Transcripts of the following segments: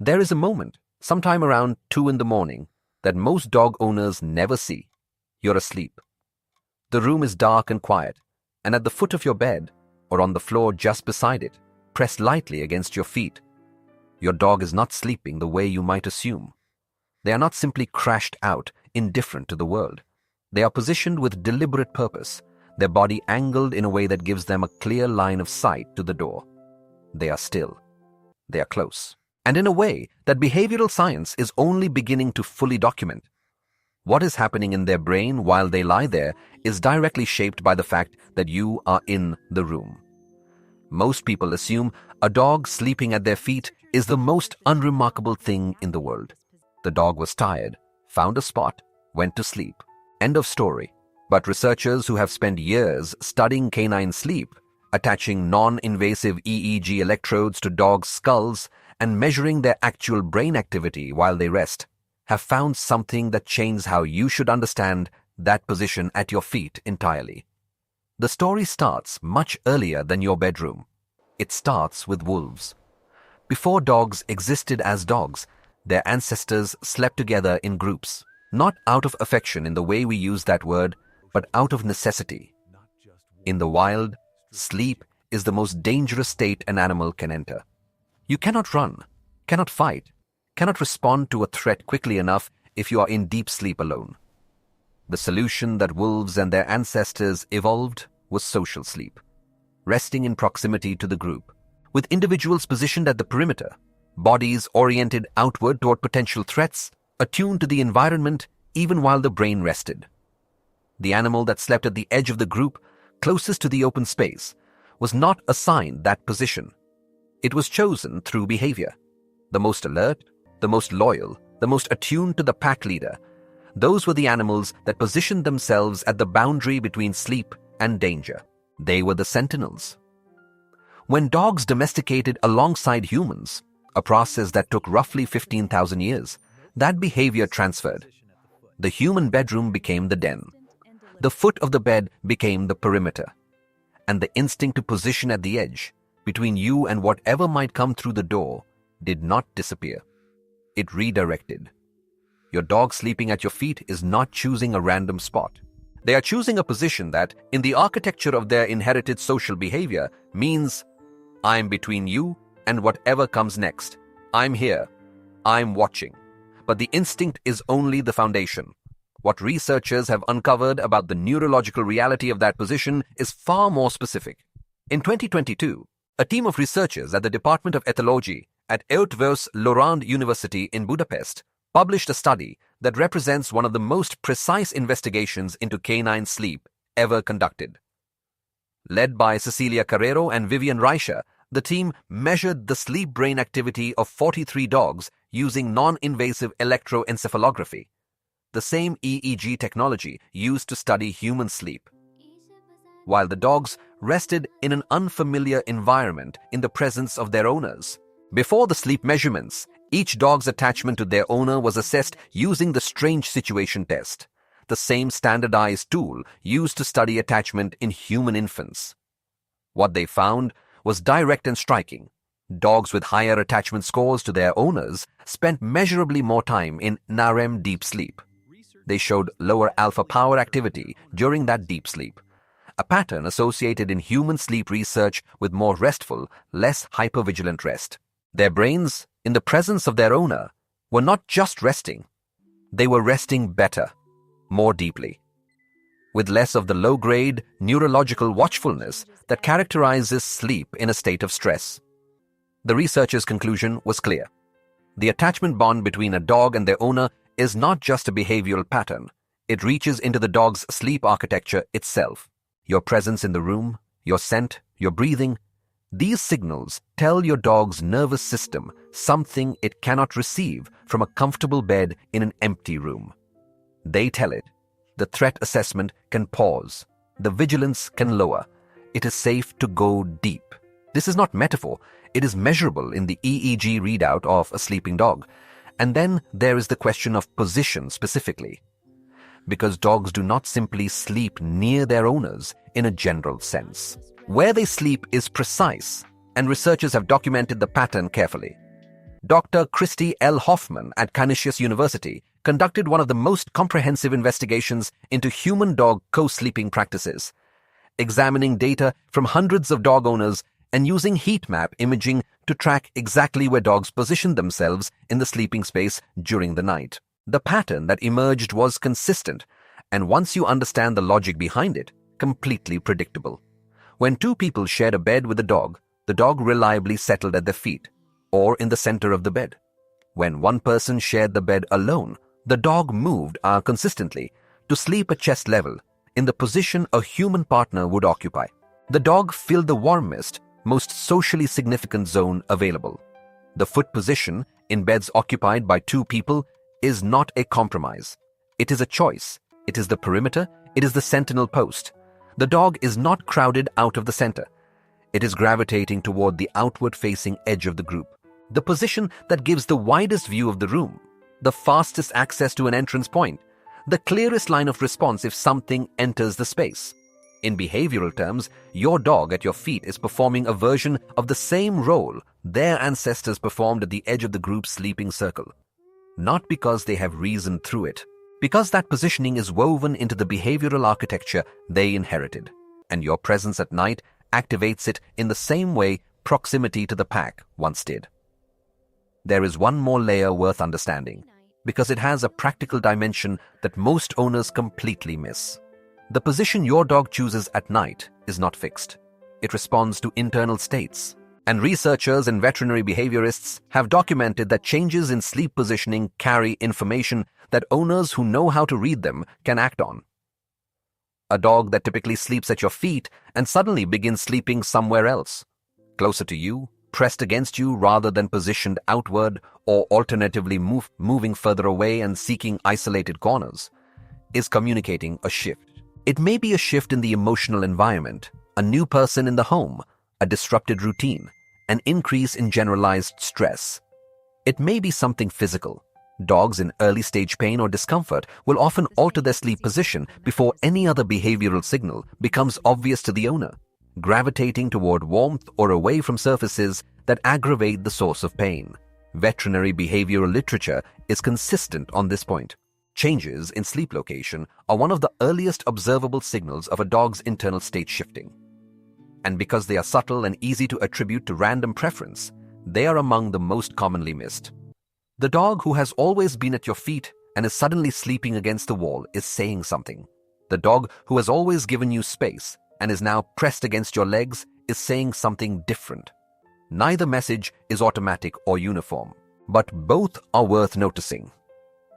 There is a moment, sometime around 2 in the morning, that most dog owners never see. You're asleep. The room is dark and quiet, and at the foot of your bed, or on the floor just beside it, pressed lightly against your feet, your dog is not sleeping the way you might assume. They are not simply crashed out, indifferent to the world. They are positioned with deliberate purpose, their body angled in a way that gives them a clear line of sight to the door. They are still. They are close. And in a way that behavioral science is only beginning to fully document. What is happening in their brain while they lie there is directly shaped by the fact that you are in the room. Most people assume a dog sleeping at their feet is the most unremarkable thing in the world. The dog was tired, found a spot, went to sleep. End of story. But researchers who have spent years studying canine sleep, attaching non-invasive EEG electrodes to dogs' skulls and measuring their actual brain activity while they rest, have found something that changes how you should understand that position at your feet entirely. The story starts much earlier than your bedroom. It starts with wolves. Before dogs existed as dogs, their ancestors slept together in groups, not out of affection in the way we use that word, but out of necessity. In the wild, sleep is the most dangerous state an animal can enter. You cannot run, cannot fight, cannot respond to a threat quickly enough if you are in deep sleep alone. The solution that wolves and their ancestors evolved was social sleep, resting in proximity to the group, with individuals positioned at the perimeter, bodies oriented outward toward potential threats, attuned to the environment even while the brain rested. The animal that slept at the edge of the group, closest to the open space, was not assigned that position. It was chosen through behavior. The most alert, the most loyal, the most attuned to the pack leader, those were the animals that positioned themselves at the boundary between sleep and danger. They were the sentinels. When dogs domesticated alongside humans, a process that took roughly 15,000 years, that behavior transferred. The human bedroom became the den. The foot of the bed became the perimeter. And the instinct to position at the edge, between you and whatever might come through the door, did not disappear. It redirected. Your dog sleeping at your feet is not choosing a random spot. They are choosing a position that, in the architecture of their inherited social behavior, means I'm between you and whatever comes next. I'm here. I'm watching. But the instinct is only the foundation. What researchers have uncovered about the neurological reality of that position is far more specific. In 2022, a team of researchers at the Department of Ethology at Eötvös Loránd University in Budapest published a study that represents one of the most precise investigations into canine sleep ever conducted. Led by Cecilia Carrero and Vivian Reicher, the team measured the sleep-brain activity of 43 dogs using non-invasive electroencephalography, the same EEG technology used to study human sleep. While the dogs rested in an unfamiliar environment in the presence of their owners. Before the sleep measurements, each dog's attachment to their owner was assessed using the strange situation test, the same standardized tool used to study attachment in human infants. What they found was direct and striking. Dogs with higher attachment scores to their owners spent measurably more time in NREM deep sleep. They showed lower alpha power activity during that deep sleep, a pattern associated in human sleep research with more restful, less hypervigilant rest. Their brains, in the presence of their owner, were not just resting. They were resting better, more deeply, with less of the low-grade neurological watchfulness that characterizes sleep in a state of stress. The researchers' conclusion was clear. The attachment bond between a dog and their owner is not just a behavioral pattern. It reaches into the dog's sleep architecture itself. Your presence in the room, your scent, your breathing, these signals tell your dog's nervous system something it cannot receive from a comfortable bed in an empty room. They tell it, the threat assessment can pause, the vigilance can lower, it is safe to go deep. This is not metaphor, it is measurable in the EEG readout of a sleeping dog. And then there is the question of position specifically. Because dogs do not simply sleep near their owners in a general sense. Where they sleep is precise, and researchers have documented the pattern carefully. Dr. Christy L. Hoffman at Canisius University conducted one of the most comprehensive investigations into human-dog co-sleeping practices, examining data from hundreds of dog owners and using heat map imaging to track exactly where dogs positioned themselves in the sleeping space during the night. The pattern that emerged was consistent, and once you understand the logic behind it, completely predictable. When two people shared a bed with the dog reliably settled at their feet, or in the center of the bed. When one person shared the bed alone, the dog moved consistently to sleep at chest level in the position a human partner would occupy. The dog filled the warmest, most socially significant zone available. The foot position in beds occupied by two people is not a compromise. It is a choice. It is the perimeter. It is the sentinel post. The dog is not crowded out of the center. It is gravitating toward the outward-facing edge of the group, the position that gives the widest view of the room, the fastest access to an entrance point, the clearest line of response if something enters the space. In behavioral terms, your dog at your feet is performing a version of the same role their ancestors performed at the edge of the group's sleeping circle. Not because they have reasoned through it, because that positioning is woven into the behavioral architecture they inherited, and your presence at night activates it in the same way proximity to the pack once did. There is one more layer worth understanding, because it has a practical dimension that most owners completely miss. The position your dog chooses at night is not fixed. It responds to internal states, and researchers and veterinary behaviorists have documented that changes in sleep positioning carry information that owners who know how to read them can act on. A dog that typically sleeps at your feet and suddenly begins sleeping somewhere else, closer to you, pressed against you rather than positioned outward, or alternatively moving further away and seeking isolated corners, is communicating a shift. It may be a shift in the emotional environment, a new person in the home, a disrupted routine, an increase in generalized stress. It may be something physical. Dogs in early-stage pain or discomfort will often alter their sleep position before any other behavioral signal becomes obvious to the owner, gravitating toward warmth or away from surfaces that aggravate the source of pain. Veterinary behavioral literature is consistent on this point. Changes in sleep location are one of the earliest observable signals of a dog's internal state shifting. And because they are subtle and easy to attribute to random preference, they are among the most commonly missed. The dog who has always been at your feet and is suddenly sleeping against the wall is saying something. The dog who has always given you space and is now pressed against your legs is saying something different. Neither message is automatic or uniform, but both are worth noticing.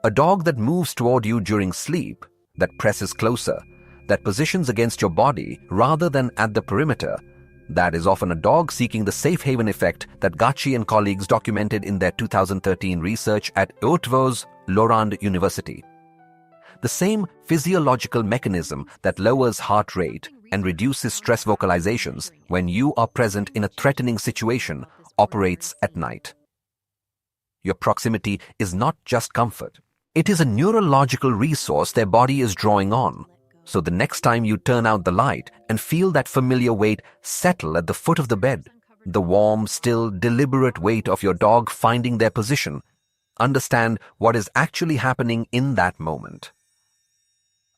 A dog that moves toward you during sleep, that presses closer, that positions against your body rather than at the perimeter, that is often a dog seeking the safe haven effect that Gacci and colleagues documented in their 2013 research at Haute-Vaux's Lorand University. The same physiological mechanism that lowers heart rate and reduces stress vocalizations when you are present in a threatening situation operates at night. Your proximity is not just comfort. It is a neurological resource their body is drawing on. So the next time you turn out the light and feel that familiar weight settle at the foot of the bed, the warm, still, deliberate weight of your dog finding their position, understand what is actually happening in that moment.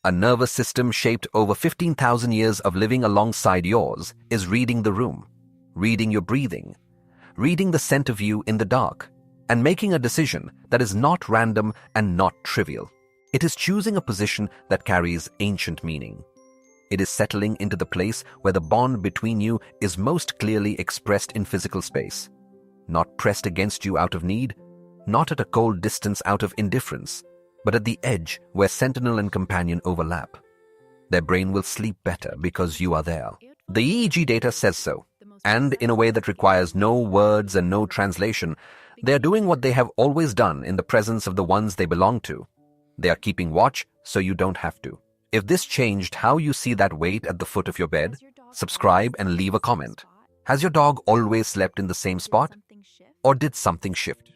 A nervous system shaped over 15,000 years of living alongside yours is reading the room, reading your breathing, reading the scent of you in the dark, and making a decision that is not random and not trivial. It is choosing a position that carries ancient meaning. It is settling into the place where the bond between you is most clearly expressed in physical space, not pressed against you out of need, not at a cold distance out of indifference, but at the edge where sentinel and companion overlap. Their brain will sleep better because you are there. The EEG data says so, and in a way that requires no words and no translation, they are doing what they have always done in the presence of the ones they belong to. They are keeping watch so you don't have to. If this changed how you see that weight at the foot of your bed, subscribe and leave a comment. Has your dog always slept in the same spot? Or did something shift?